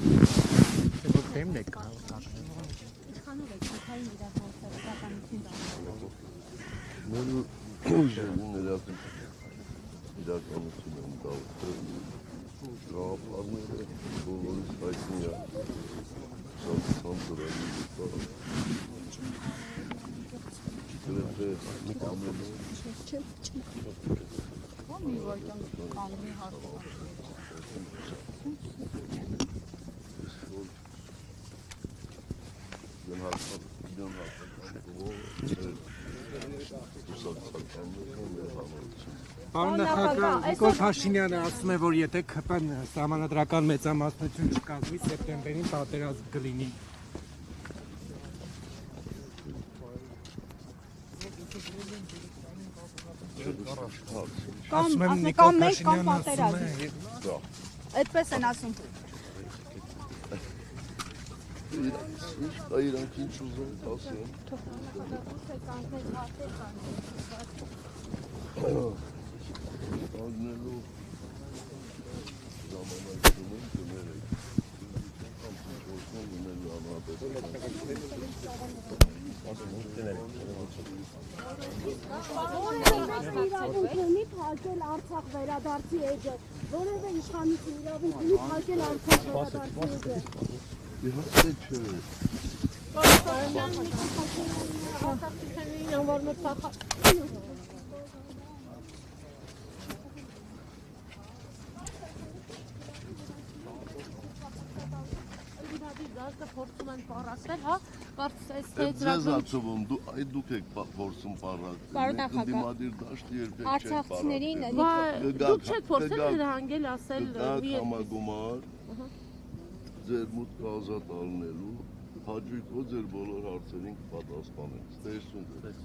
Բեմն է կա։ Իշխանով եք քայքային իրականություն իրականություն են դարձել գաղափարները բոլորիս հայտնի է շատ ցանցրային գրեթե մի կամենը մի վարկյան կանգնի հարցը Պարոն նախագահ, Նիկոլ Փաշինյանը ասում է, որ եթե ԿՊ-ն սահմանադրական մեծամասնություն չկազմի, սեպտեմբերին պատերազմ կլինի։ Կամ մեկ կամ պատերազմ։ Այդպես են ասում։ Իրանք ինչ ուզում ասեն։ Ագնելու ժամանակում կներեք։ Կամ գնելու իրավունք ունի փակել Արցախ վերադարձի էջը, որևէ իշխանություն իրավունք ունի փակել Արցախ վերադարձի էջը։ Իհարկե չէ։ Փորձում են պարասել, հա, կարծես թե Ձեզ ացվում, դուք եք փորձում պարասել, ընդդիմադիր դաշտի երբեք չեք արցախցիներին դուք չեք փորձել հրահանգել ասել գաք համագումար ձեր մուտքը ազատ ալնելու հաջույքով ձեր բոլոր հարցերին կպատասխանենք, ստեսություն ձեզ։